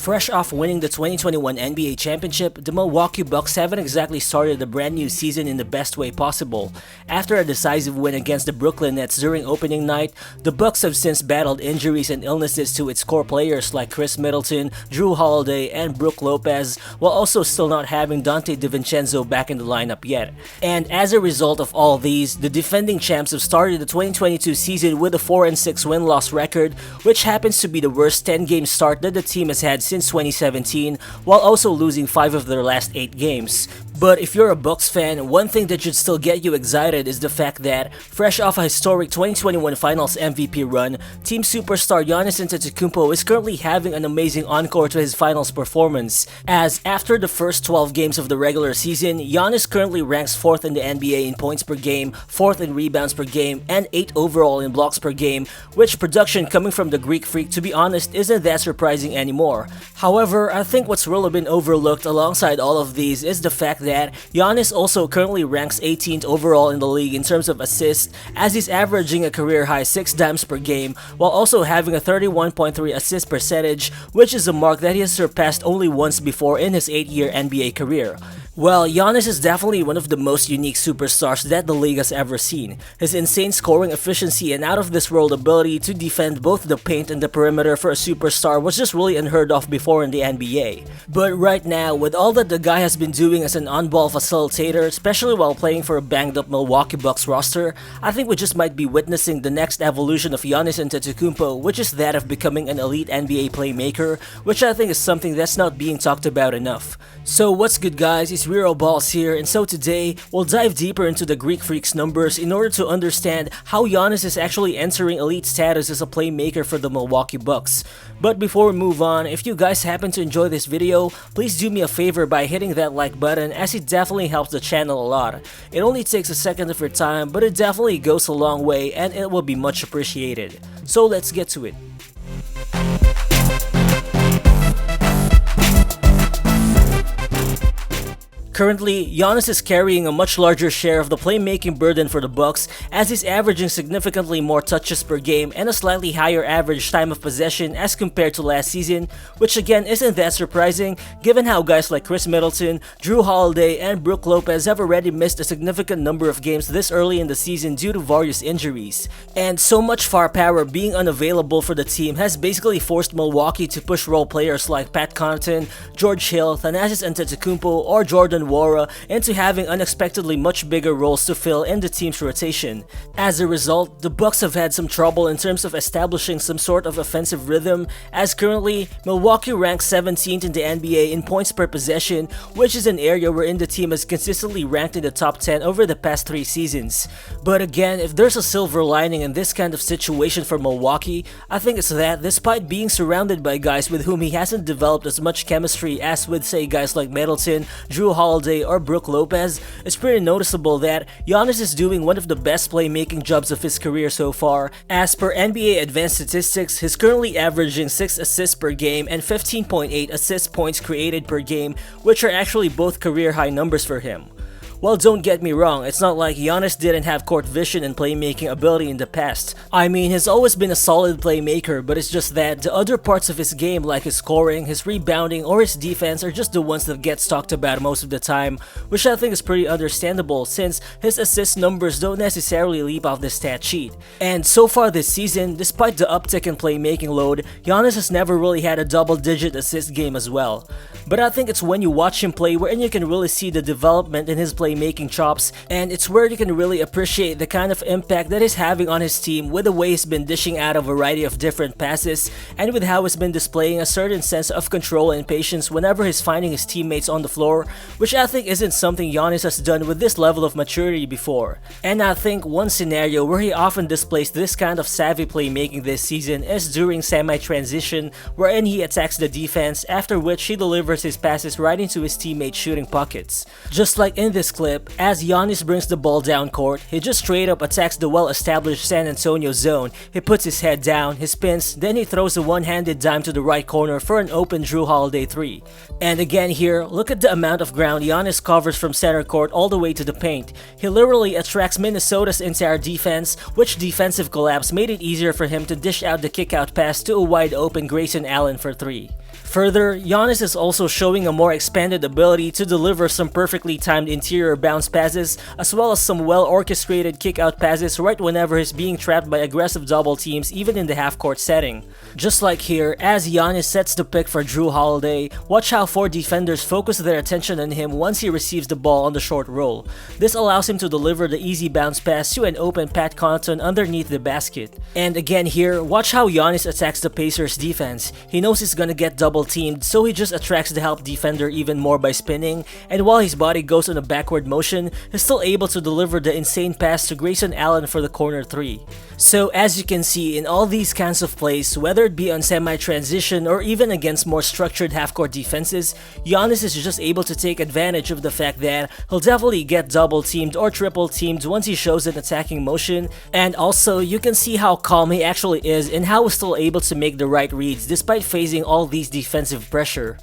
Fresh off winning the 2021 NBA Championship, the Milwaukee Bucks haven't exactly started a brand new season in the best way possible. After a decisive win against the Brooklyn Nets during opening night, the Bucks have since battled injuries and illnesses to its core players like Khris Middleton, Jrue Holiday, and Brook Lopez, while also still not having Donte DiVincenzo back in the lineup yet. And as a result of all these, the defending champs have started the 2022 season with a 4-6 win-loss record, which happens to be the worst 10-game start that the team has had since 2017, while also losing 5 of their last 8 games. But if you're a Bucks fan, one thing that should still get you excited is the fact that, fresh off a historic 2021 Finals MVP run, team superstar Giannis Antetokounmpo is currently having an amazing encore to his Finals performance, as after the first 12 games of the regular season, Giannis currently ranks 4th in the NBA in points per game, 4th in rebounds per game, and 8th overall in blocks per game, which production coming from the Greek Freak, to be honest, isn't that surprising anymore. However, I think what's really been overlooked alongside all of these is the fact that Giannis also currently ranks 18th overall in the league in terms of assists, as he's averaging a career high 6 dimes per game, while also having a 31.3 assist percentage, which is a mark that he has surpassed only once before in his 8-year NBA career. Well, Giannis is definitely one of the most unique superstars that the league has ever seen. His insane scoring efficiency and out-of-this-world ability to defend both the paint and the perimeter for a superstar was just really unheard of before in the NBA. But right now, with all that the guy has been doing as an on-ball facilitator, especially while playing for a banged-up Milwaukee Bucks roster, I think we just might be witnessing the next evolution of Giannis Antetokounmpo, which is that of becoming an elite NBA playmaker, which I think is something that's not being talked about enough. So what's good, guys? It's Real Balls here, and so today, we'll dive deeper into the Greek Freak's numbers in order to understand how Giannis is actually entering elite status as a playmaker for the Milwaukee Bucks. But before we move on, if you guys happen to enjoy this video, please do me a favor by hitting that like button, as it definitely helps the channel a lot. It only takes a second of your time, but it definitely goes a long way and it will be much appreciated. So let's get to it. Currently, Giannis is carrying a much larger share of the playmaking burden for the Bucks, as he's averaging significantly more touches per game and a slightly higher average time of possession as compared to last season, which again isn't that surprising given how guys like Khris Middleton, Jrue Holiday, and Brook Lopez have already missed a significant number of games this early in the season due to various injuries. And so much firepower being unavailable for the team has basically forced Milwaukee to push role players like Connaughton, George Hill, Thanasis Antetokounmpo, or Jordan Nwora into having unexpectedly much bigger roles to fill in the team's rotation. As a result, the Bucks have had some trouble in terms of establishing some sort of offensive rhythm, as currently, Milwaukee ranks 17th in the NBA in points per possession, which is an area wherein the team has consistently ranked in the top 10 over the past 3 seasons. But again, if there's a silver lining in this kind of situation for Milwaukee, I think it's that despite being surrounded by guys with whom he hasn't developed as much chemistry as with, say, guys like Middleton, Jrue Holiday, or Brook Lopez, it's pretty noticeable that Giannis is doing one of the best playmaking jobs of his career so far. As per NBA advanced statistics, he's currently averaging 6 assists per game and 15.8 assist points created per game, which are actually both career high numbers for him. Well, don't get me wrong, it's not like Giannis didn't have court vision and playmaking ability in the past. I mean, he's always been a solid playmaker, but it's just that the other parts of his game, like his scoring, his rebounding, or his defense, are just the ones that gets talked about most of the time, which I think is pretty understandable since his assist numbers don't necessarily leap off the stat sheet. And so far this season, despite the uptick in playmaking load, Giannis has never really had a double-digit assist game as well. But I think it's when you watch him play wherein you can really see the development in his playmaking chops, and it's where you can really appreciate the kind of impact that he's having on his team with the way he's been dishing out a variety of different passes, and with how he's been displaying a certain sense of control and patience whenever he's finding his teammates on the floor, which I think isn't something Giannis has done with this level of maturity before. And I think one scenario where he often displays this kind of savvy playmaking this season is during semi-transition, wherein he attacks the defense, after which he delivers his passes right into his teammates' shooting pockets. Just like in this clip, as Giannis brings the ball down court, he just straight up attacks the well-established San Antonio zone. He puts his head down, he spins, then he throws a one-handed dime to the right corner for an open Jrue Holiday 3. And again here, look at the amount of ground Giannis covers from center court all the way to the paint. He literally attracts Minnesota's entire defense, which defensive collapse made it easier for him to dish out the kick-out pass to a wide-open Grayson Allen for 3. Further, Giannis is also showing a more expanded ability to deliver some perfectly timed interior bounce passes as well as some well-orchestrated kick-out passes right whenever he's being trapped by aggressive double teams even in the half-court setting. Just like here, as Giannis sets the pick for Jrue Holiday, watch how 4 defenders focus their attention on him once he receives the ball on the short roll. This allows him to deliver the easy bounce pass to an open Pat Connaughton underneath the basket. And again here, watch how Giannis attacks the Pacers defense. He knows he's gonna get double teamed, so he just attracts the help defender even more by spinning, and while his body goes on a backward motion, he's still able to deliver the insane pass to Grayson Allen for the corner 3. So as you can see, in all these kinds of plays, whether it be on semi-transition or even against more structured half-court defenses, Giannis is just able to take advantage of the fact that he'll definitely get double teamed or triple teamed once he shows an attacking motion, and also you can see how calm he actually is and how he's still able to make the right reads despite facing all these defensive pressure.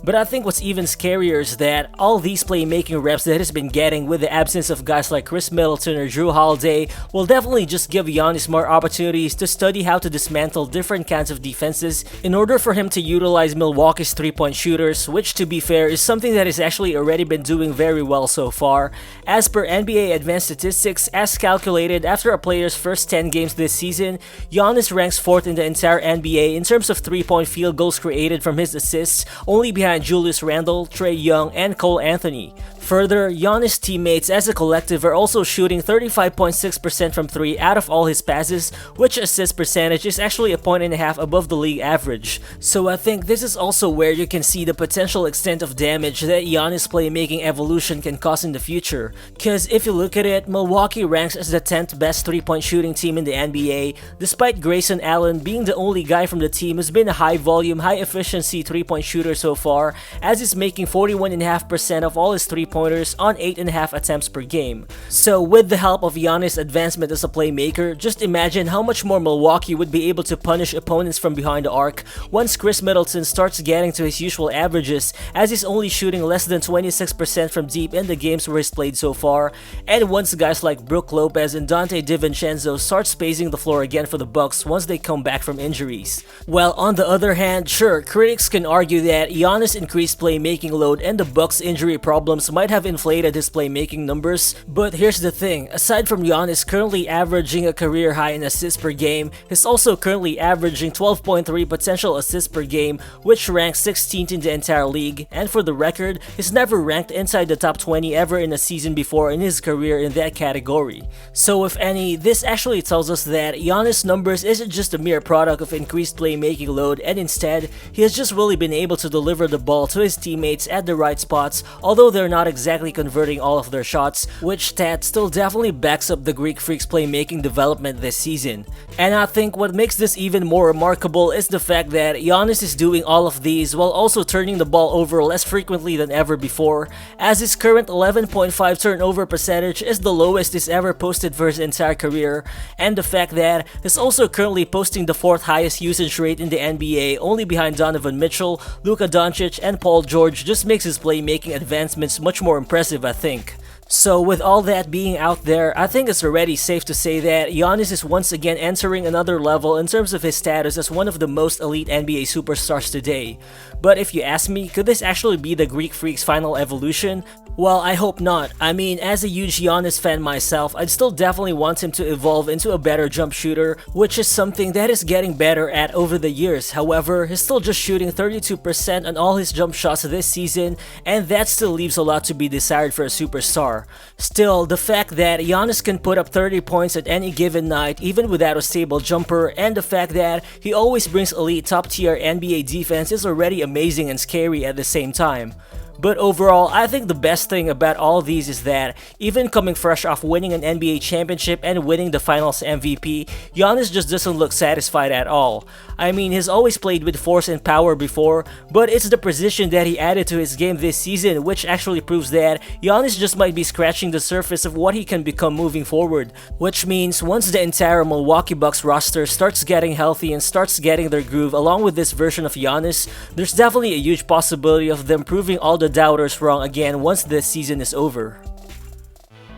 But I think what's even scarier is that all these playmaking reps that he's been getting with the absence of guys like Khris Middleton or Jrue Holiday will definitely just give Giannis more opportunities to study how to dismantle different kinds of defenses in order for him to utilize Milwaukee's 3-point shooters, which to be fair is something that he's actually already been doing very well so far. As per NBA advanced statistics, as calculated after a player's first 10 games this season, Giannis ranks 4th in the entire NBA in terms of 3-point field goals created from his assists, only behind Julius Randle, Trae Young, and Cole Anthony. Further, Giannis' teammates as a collective are also shooting 35.6% from 3 out of all his passes, which assist percentage is actually a point and a half above the league average. So I think this is also where you can see the potential extent of damage that Giannis' playmaking evolution can cause in the future. Cause if you look at it, Milwaukee ranks as the 10th best 3-point shooting team in the NBA, despite Grayson Allen being the only guy from the team who's been a high volume, high efficiency 3-point shooter so far, as he's making 41.5% of all his 3-pointers on 8.5 attempts per game. So with the help of Giannis' advancement as a playmaker, just imagine how much more Milwaukee would be able to punish opponents from behind the arc once Khris Middleton starts getting to his usual averages, as he's only shooting less than 26% from deep in the games where he's played so far, and once guys like Brook Lopez and Donte DiVincenzo start spacing the floor again for the Bucks once they come back from injuries. Well, on the other hand, sure, critics can argue that Giannis' increased playmaking load and the Bucks' injury problems might have inflated his playmaking numbers, but here's the thing, aside from Giannis currently averaging a career high in assists per game, he's also currently averaging 12.3 potential assists per game, which ranks 16th in the entire league, and for the record, he's never ranked inside the top 20 ever in a season before in his career in that category. So if any, this actually tells us that Giannis' numbers isn't just a mere product of increased playmaking load, and instead, he has just really been able to deliver the ball to his teammates at the right spots, although they're not exactly converting all of their shots, which stat still definitely backs up the Greek Freak's playmaking development this season. And I think what makes this even more remarkable is the fact that Giannis is doing all of these while also turning the ball over less frequently than ever before, as his current 11.5 turnover percentage is the lowest he's ever posted for his entire career, and the fact that he's also currently posting the 4th highest usage rate in the NBA, only behind Donovan Mitchell, Luka Doncic, and Paul George, just makes his playmaking advancements much more impressive, I think. So with all that being out there, I think it's already safe to say that Giannis is once again entering another level in terms of his status as one of the most elite NBA superstars today. But if you ask me, could this actually be the Greek Freak's final evolution? Well, I hope not. I mean, as a huge Giannis fan myself, I'd still definitely want him to evolve into a better jump shooter, which is something that he's getting better at over the years. However, he's still just shooting 32% on all his jump shots this season, and that still leaves a lot to be desired for a superstar. Still, the fact that Giannis can put up 30 points at any given night even without a stable jumper, and the fact that he always brings elite top-tier NBA defense is already amazing and scary at the same time. But overall, I think the best thing about all these is that, even coming fresh off winning an NBA championship and winning the finals MVP, Giannis just doesn't look satisfied at all. I mean, he's always played with force and power before, but it's the precision that he added to his game this season which actually proves that Giannis just might be scratching the surface of what he can become moving forward. Which means, once the entire Milwaukee Bucks roster starts getting healthy and starts getting their groove along with this version of Giannis, there's definitely a huge possibility of them proving all the doubters wrong again once this season is over.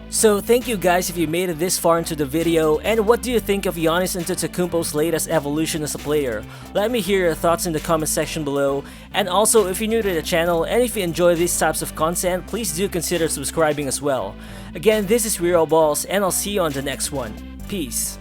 So thank you guys if you made it this far into the video, and what do you think of Giannis Antetokounmpo's latest evolution as a player? Let me hear your thoughts in the comment section below, and also if you're new to the channel and if you enjoy these types of content, please do consider subscribing as well. Again, this is Real Balls, and I'll see you on the next one. Peace.